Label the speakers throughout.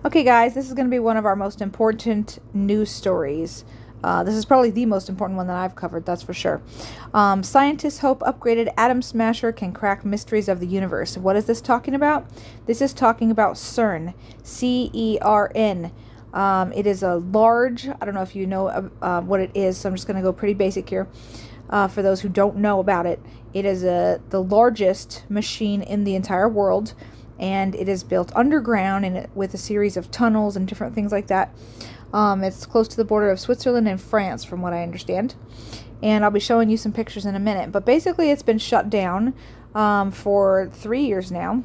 Speaker 1: Okay, guys, this is going to be one of our most important news stories. This is probably the most important one that I've covered, that's for sure. Scientists hope upgraded atom smasher can crack mysteries of the universe. What is this talking about? This is talking about CERN, CERN. It is a large, I don't know if you know what it is, so I'm just going to go pretty basic here. For those who don't know about it, it is the largest machine in the entire world, and it is built underground and with a series of tunnels and different things like that. It's close to the border of Switzerland and France, from what I understand. And I'll be showing you some pictures in a minute. But basically, it's been shut down for 3 years now,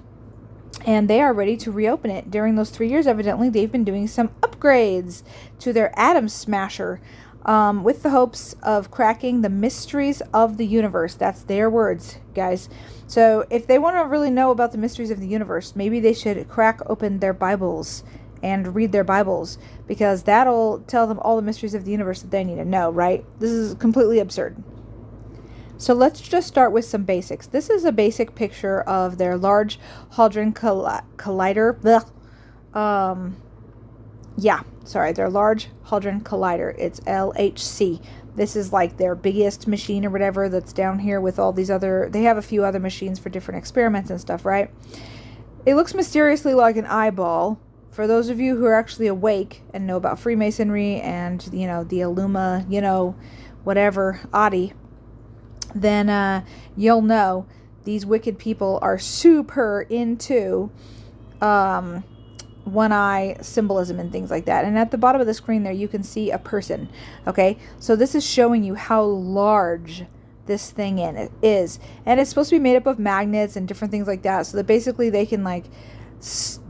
Speaker 1: and they are ready to reopen it. During those 3 years, evidently, they've been doing some upgrades to their atom smasher with the hopes of cracking the mysteries of the universe. That's their words, guys. So if they want to really know about the mysteries of the universe, maybe they should crack open their Bibles and read their Bibles, because that'll tell them all the mysteries of the universe that they need to know, right? This is completely absurd. So let's just start with some basics. This is a basic picture of their Large Hadron Collider. Their Large Hadron Collider. It's LHC. This is like their biggest machine or whatever that's down here with all these other... They have a few other machines for different experiments and stuff, right? It looks mysteriously like an eyeball. For those of you who are actually awake and know about Freemasonry and, the Illuma, whatever, Adi, then you'll know these wicked people are super into one-eye symbolism and things like that. And at the bottom of the screen there, you can see a person. Okay, so this is showing you how large this thing is, and it's supposed to be made up of magnets and different things like that, so that basically they can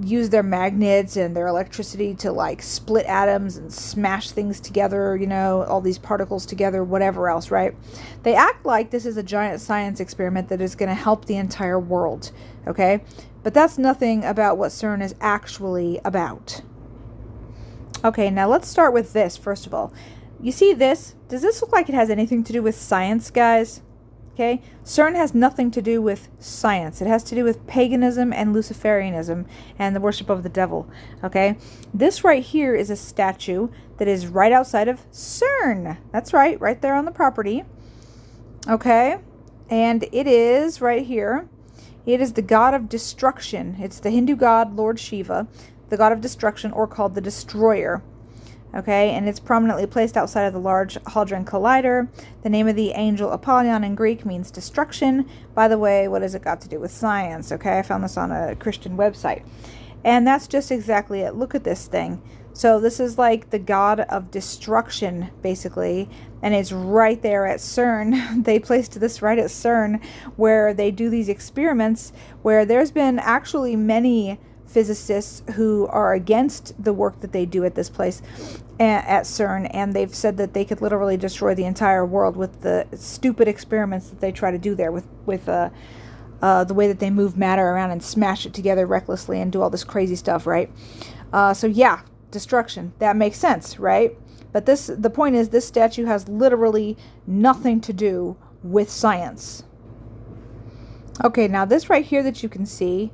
Speaker 1: use their magnets and their electricity to split atoms and smash things together, all these particles together, whatever else, right? They act like this is a giant science experiment that is going to help the entire world, okay? But that's nothing about what CERN is actually about. Okay, now let's start with this, first of all. You see this? Does this look like it has anything to do with science, guys? Okay, CERN has nothing to do with science. It has to do with paganism and Luciferianism and the worship of the devil. Okay, this right here is a statue that is right outside of CERN. That's right, right there on the property. Okay, and it is right here. It is the god of destruction. It's the Hindu god Lord Shiva, the god of destruction, or called the Destroyer. Okay, and it's prominently placed outside of the Large Hadron Collider. The name of the angel Apollyon in Greek means destruction. By the way, what has it got to do with science? Okay, I found this on a Christian website. And that's just exactly it. Look at this thing. So this is like the god of destruction, basically. And it's right there at CERN. They placed this right at CERN, where they do these experiments, where there's been actually many physicists who are against the work that they do at this place at CERN, and they've said that they could literally destroy the entire world with the stupid experiments that they try to do there with the way that they move matter around and smash it together recklessly and do all this crazy stuff, right? So yeah, destruction. That makes sense, right? But the point is, this statue has literally nothing to do with science. Okay, now this right here that you can see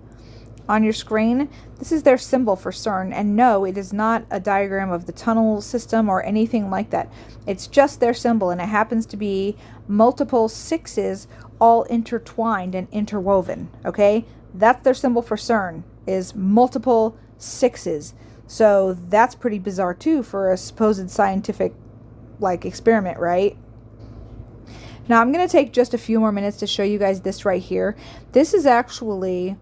Speaker 1: on your screen, this is their symbol for CERN, and no, it is not a diagram of the tunnel system or anything like that. It's just their symbol, and it happens to be multiple sixes all intertwined and interwoven, okay? That's their symbol for CERN, is multiple sixes. So that's pretty bizarre too for a supposed scientific experiment, right? Now I'm going to take just a few more minutes to show you guys this right here. This is actually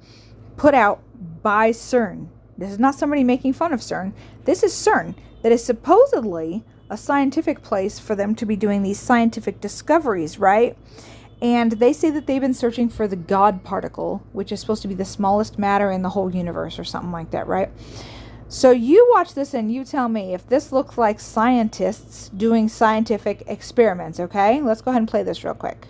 Speaker 1: put out by CERN. This is not somebody making fun of CERN. This is CERN, that is supposedly a scientific place for them to be doing these scientific discoveries, right? And they say that they've been searching for the God particle, which is supposed to be the smallest matter in the whole universe or something like that, right? So you watch this and you tell me if this looks like scientists doing scientific experiments, okay? Let's go ahead and play this real quick.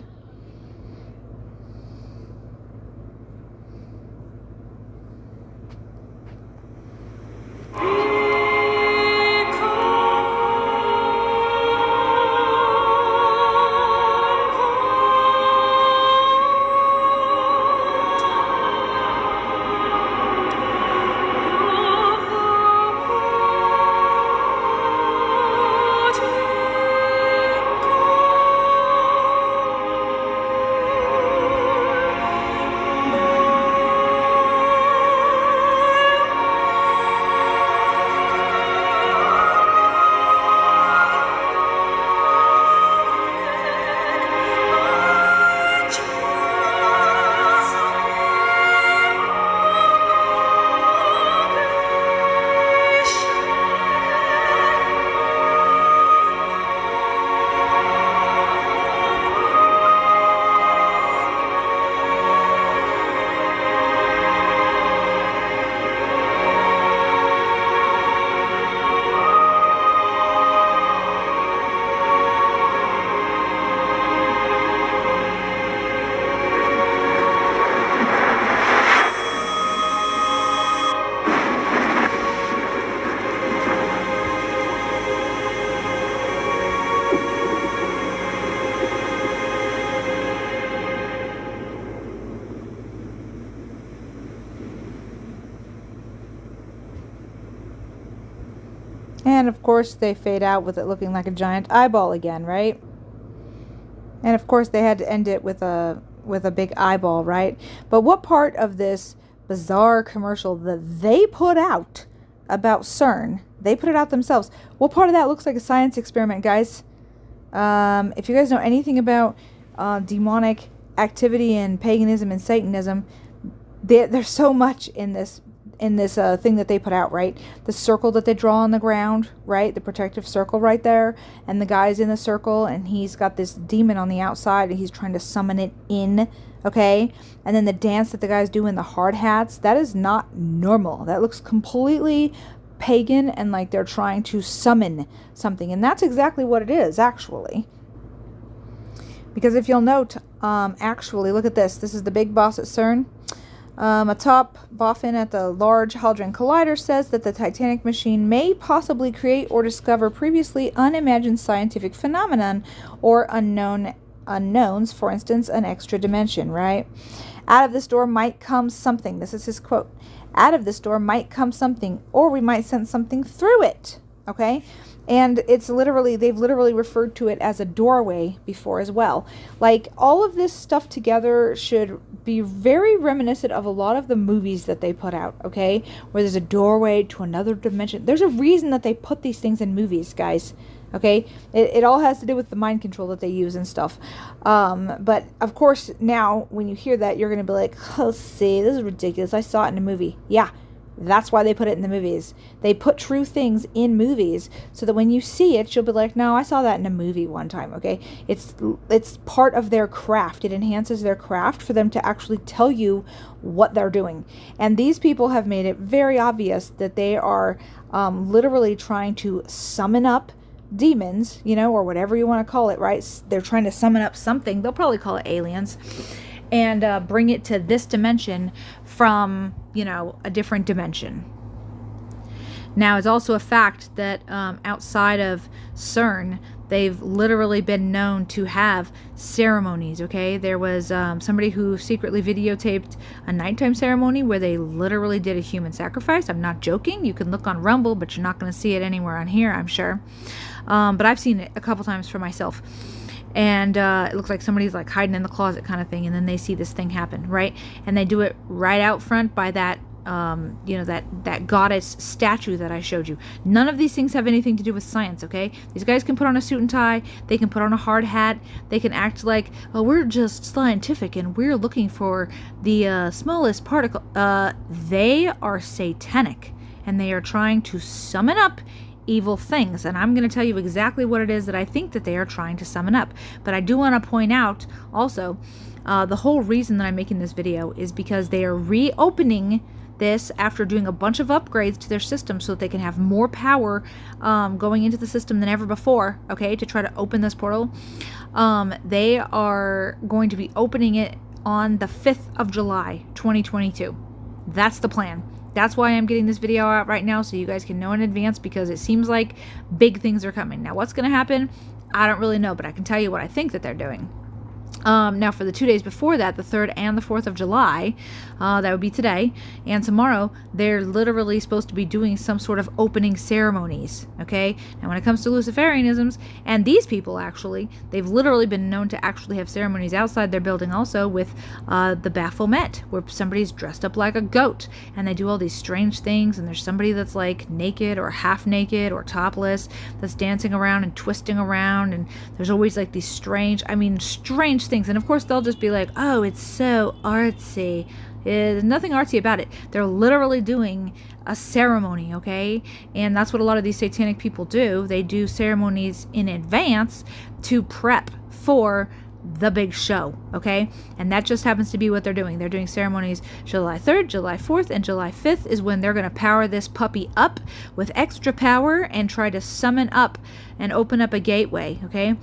Speaker 1: And of course they fade out with it looking like a giant eyeball again, right? And of course they had to end it with a big eyeball, right? But what part of this bizarre commercial that they put out about CERN, they put it out themselves, what part of that looks like a science experiment, guys? If you guys know anything about demonic activity and paganism and Satanism, there's so much in this thing that they put out, right? The circle that they draw on the ground, right? The protective circle right there, and the guy's in the circle, and he's got this demon on the outside, and he's trying to summon it in, okay? And then the dance that the guys do in the hard hats, that is not normal. That looks completely pagan, and like they're trying to summon something, and that's exactly what it is, actually. Because if you'll note, actually, look at this. This is the big boss at CERN. A top boffin at the Large Hadron Collider says that the Titanic machine may possibly create or discover previously unimagined scientific phenomenon or unknowns, for instance, an extra dimension, right? Out of this door might come something. This is his quote. Out of this door might come something, or we might sense something through it, okay? And they've literally referred to it as a doorway before as well. Like, all of this stuff together should be very reminiscent of a lot of the movies that they put out, okay? Where there's a doorway to another dimension. There's a reason that they put these things in movies, guys, okay? It all has to do with the mind control that they use and stuff. But, of course, now, when you hear that, you're going to be like, oh, see, this is ridiculous. I saw it in a movie. Yeah. That's why they put it in the movies. They put true things in movies so that when you see it, you'll be like, no, I saw that in a movie one time, okay? It's part of their craft. It enhances their craft for them to actually tell you what they're doing. And these people have made it very obvious that they are literally trying to summon up demons, you know, or whatever you want to call it, right? They're trying to summon up something. They'll probably call it aliens. And bring it to this dimension from, you know, a different dimension. Now, it's also a fact that outside of CERN, they've literally been known to have ceremonies, okay? There was somebody who secretly videotaped a nighttime ceremony where they literally did a human sacrifice. I'm not joking. You can look on Rumble, but you're not going to see it anywhere on here, I'm sure. But I've seen it a couple times for myself. And it looks like somebody's like hiding in the closet kind of thing, and then they see this thing happen, right? And they do it right out front by that, you know, that goddess statue that I showed you. None of these things have anything to do with science, okay? These guys can put on a suit and tie, they can put on a hard hat, they can act like, oh, we're just scientific and we're looking for the smallest particle. They are satanic, and they are trying to summon up evil things, and I'm going to tell you exactly what it is that I think that they are trying to summon up. But I do want to point out also, the whole reason that I'm making this video is because they are reopening this after doing a bunch of upgrades to their system so that they can have more power going into the system than ever before, okay, to try to open this portal. They are going to be opening it on the 5th of July, 2022. That's the plan. That's why I'm getting this video out right now, so you guys can know in advance, because it seems like big things are coming. Now, what's going to happen? I don't really know, but I can tell you what I think that they're doing. Now, for the 2 days before that, the 3rd and the 4th of July, that would be today and tomorrow, they're literally supposed to be doing some sort of opening ceremonies, okay? Now, when it comes to Luciferianisms, and these people, actually, they've literally been known to actually have ceremonies outside their building also with the Baphomet, where somebody's dressed up like a goat, and they do all these strange things, and there's somebody that's, like, naked or half naked or topless that's dancing around and twisting around, and there's always, like, these strange things. And of course they'll just be like, oh, it's so artsy. There's nothing artsy about it. They're literally doing a ceremony, okay? And that's what a lot of these satanic people do. They do ceremonies in advance to prep for the big show, okay? And that just happens to be what they're doing. They're doing ceremonies July 3rd, July 4th, and July 5th is when they're going to power this puppy up with extra power and try to summon up and open up a gateway, okay?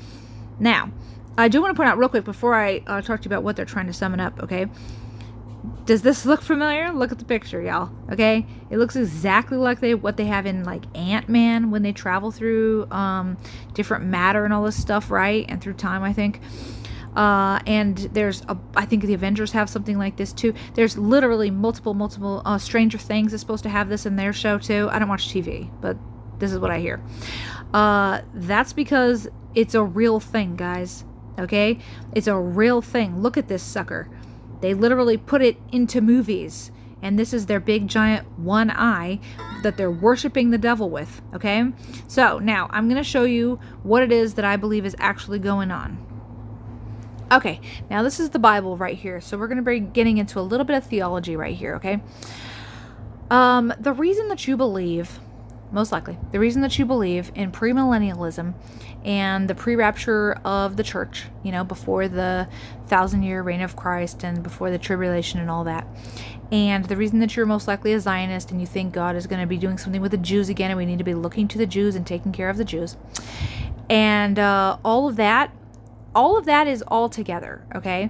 Speaker 1: Now, I do want to point out real quick before I talk to you about what they're trying to summon up, okay? Does this look familiar? Look at the picture, y'all, okay? It looks exactly like what they have in, like, Ant-Man when they travel through different matter and all this stuff, right? And through time, I think. And there's, I think the Avengers have something like this, too. There's literally multiple Stranger Things is supposed to have this in their show, too. I don't watch TV, but This is what I hear. That's because it's a real thing, guys. Okay? It's a real thing. Look at this sucker. They literally put it into movies. And this is their big giant one eye that they're worshiping the devil with. Okay? So now I'm going to show you what it is that I believe is actually going on. Okay, now this is the Bible right here. So we're going to be getting into a little bit of theology right here, okay? The reason that you believe, most likely, the reason that you believe in premillennialism and the pre-rapture of the church, you know, before the 1,000-year reign of Christ and before the tribulation and all that, and the reason that you're most likely a Zionist and you think God is going to be doing something with the Jews again and we need to be looking to the Jews and taking care of the Jews, and all of that is all together, okay?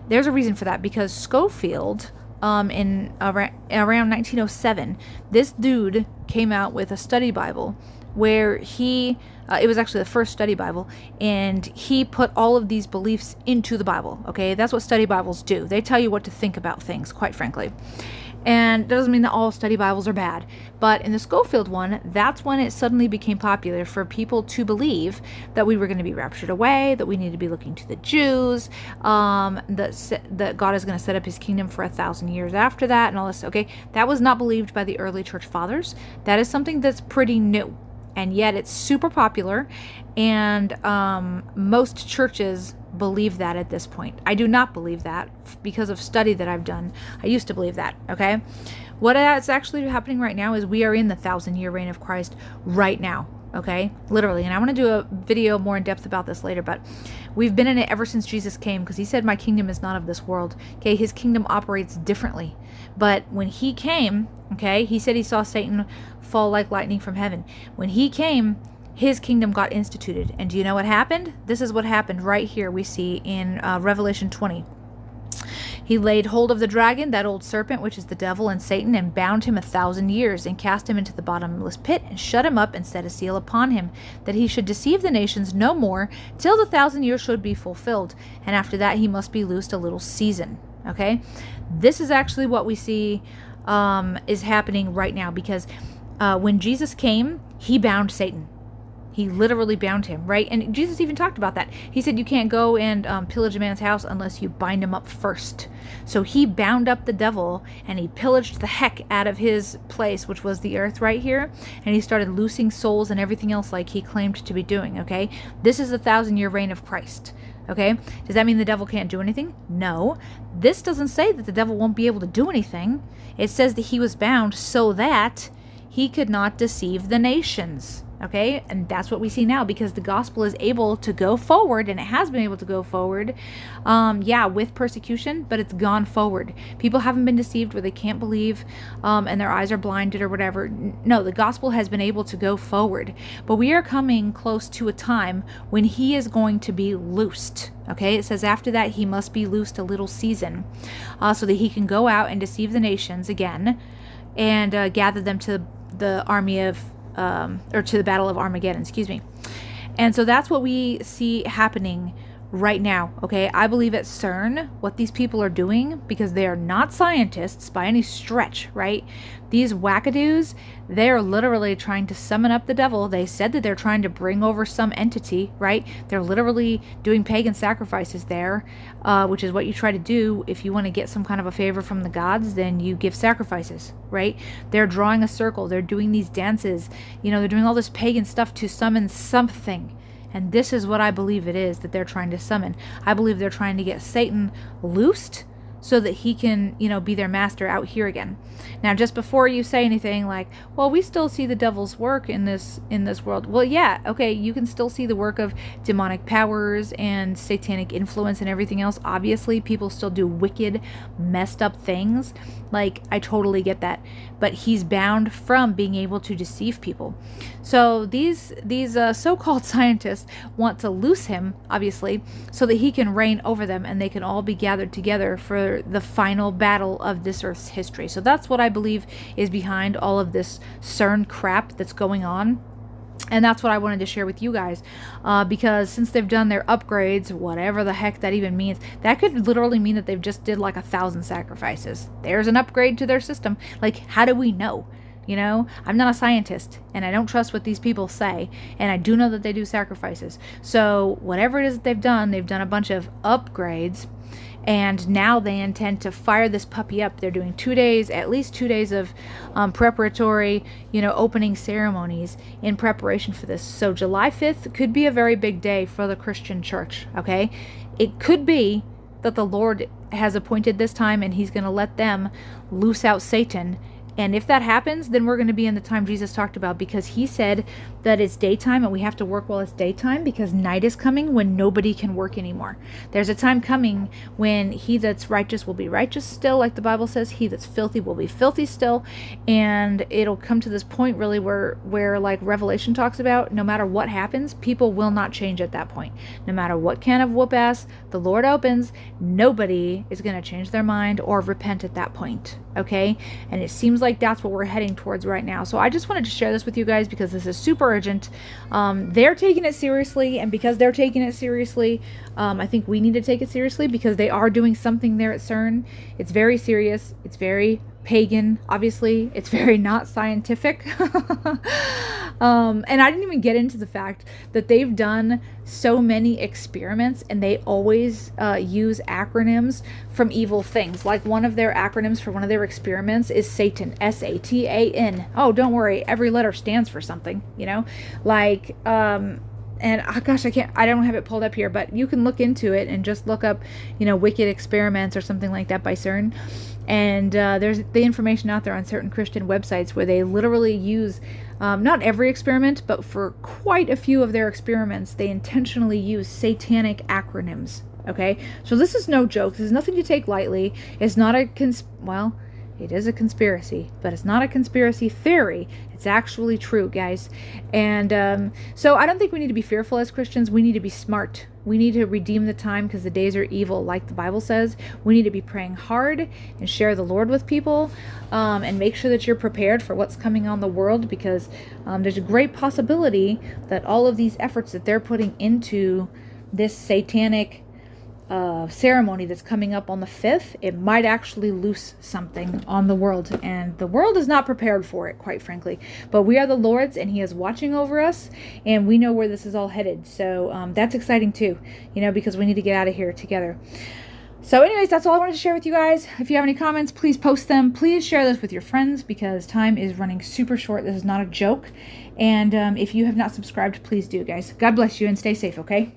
Speaker 1: There's a reason for that, because Schofield, in around 1907, this dude came out with a study Bible where he, it was actually the first study Bible, and he put all of these beliefs into the Bible, okay? That's what study Bibles do. They tell you what to think about things, quite frankly. And that doesn't mean that all study Bibles are bad. But in the Schofield one, that's when it suddenly became popular for people to believe that we were going to be raptured away, that we need to be looking to the Jews, that God is going to set up his kingdom for 1,000 years after that, and all this. Okay, that was not believed by the early church fathers. That is something that's pretty new. And yet it's super popular, and most churches believe that at this point. I do not believe that because of study that I've done. I used to believe that, okay? What is actually happening right now is we are in the 1,000-year reign of Christ right now, okay? Literally. And I want to do a video more in depth about this later, but we've been in it ever since Jesus came, because he said, my kingdom is not of this world, okay? His kingdom operates differently. But when he came, okay, he said he saw Satan fall like lightning from heaven. When he came, his kingdom got instituted. And do you know what happened? This is what happened right here. We see in Revelation 20. He laid hold of the dragon, that old serpent, which is the devil and Satan, and bound him 1,000 years, and cast him into the bottomless pit, and shut him up, and set a seal upon him, that he should deceive the nations no more, till the 1,000 years should be fulfilled. And after that he must be loosed a little season. Okay? This is actually what we see is happening right now, because when Jesus came, he bound Satan. He literally bound him, right? And Jesus even talked about that. He said you can't go and pillage a man's house unless you bind him up first. So he bound up the devil, and he pillaged the heck out of his place, which was the earth right here. And he started loosing souls and everything else like he claimed to be doing, okay? This is the 1,000-year reign of Christ, okay? Does that mean the devil can't do anything? No. This doesn't say that the devil won't be able to do anything. It says that he was bound so that he could not deceive the nations. Okay, and that's what we see now, because the gospel is able to go forward, and it has been able to go forward, with persecution, but it's gone forward. People haven't been deceived where they can't believe, and their eyes are blinded or whatever. No, the gospel has been able to go forward, but we are coming close to a time when he is going to be loosed. Okay, it says after that he must be loosed a little season, so that he can go out and deceive the nations again, and gather them to the army of or to the battle of Armageddon, excuse me. And so that's what we see happening right now, okay? I believe at CERN, what these people are doing, because they are not scientists by any stretch, right? These wackadoos, they're literally trying to summon up the devil. They said that they're trying to bring over some entity, right? They're literally doing pagan sacrifices there, which is what you try to do if you want to get some kind of a favor from the gods. Then you give sacrifices, right? They're drawing a circle. They're doing these dances. You know, they're doing all this pagan stuff to summon something. And this is what I believe it is that they're trying to summon. I believe they're trying to get Satan loosed so that he can, be their master out here again. Now, just before you say anything like, well, we still see the devil's work in this world. Well, yeah, okay, you can still see the work of demonic powers and satanic influence and everything else. Obviously, people still do wicked, messed up things. Like, I totally get that. But he's bound from being able to deceive people. So these so-called scientists want to loose him, obviously, so that he can reign over them and they can all be gathered together for the final battle of this Earth's history. So that's what I believe is behind all of this CERN crap that's going on. And that's what I wanted to share with you guys, because since they've done their upgrades, whatever the heck that even means, that could literally mean that they've just did like 1,000 sacrifices. There's an upgrade to their system. Like, how do we know? You know, I'm not a scientist, and I don't trust what these people say, and I do know that they do sacrifices. So whatever it is that they've done a bunch of upgrades, and now they intend to fire this puppy up. They're doing 2 days, at least 2 days of preparatory, opening ceremonies in preparation for this. So July 5th could be a very big day for the Christian church, okay? It could be that the Lord has appointed this time and he's going to let them loose out Satan. And if that happens, then we're going to be in the time Jesus talked about, because he said that it's daytime and we have to work while it's daytime, because night is coming when nobody can work anymore. There's a time coming when he that's righteous will be righteous still, like the Bible says. He that's filthy will be filthy still. And it'll come to this point really where like Revelation talks about, no matter what happens, people will not change at that point. No matter what can of whoop ass the Lord opens, nobody is going to change their mind or repent at that point. Okay? And it seems like that's what we're heading towards right now. So I just wanted to share this with you guys because this is super urgent. They're taking it seriously, and because they're taking it seriously, I think we need to take it seriously, because they are doing something there at CERN. It's very serious. It's very pagan, obviously. It's very not scientific. And I didn't even get into the fact that they've done so many experiments, and they always use acronyms from evil things. Like one of their acronyms for one of their experiments is Satan, Satan. Oh, don't worry, every letter stands for something, like and gosh, I don't have it pulled up here, but you can look into it and just look up, wicked experiments or something like that by CERN. And there's the information out there on certain Christian websites where they literally use, not every experiment, but for quite a few of their experiments, they intentionally use satanic acronyms. Okay, so this is no joke. This is nothing to take lightly. It's not a it is a conspiracy, but it's not a conspiracy theory. It's actually true, guys. And so I don't think we need to be fearful as Christians. We need to be smart. We need to redeem the time, because the days are evil, like the Bible says. We need to be praying hard and share the Lord with people, and make sure that you're prepared for what's coming on the world, because there's a great possibility that all of these efforts that they're putting into this satanic ceremony that's coming up on the 5th, it might actually loose something on the world, and the world is not prepared for it, quite frankly. But we are the Lord's, and he is watching over us, and we know where this is all headed. So that's exciting too, because we need to get out of here together. So anyways, that's all I wanted to share with you guys. If you have any comments, please post them. Please share this with your friends, because time is running super short. This is not a joke. And if you have not subscribed, please do, guys. God bless you, and stay safe, okay?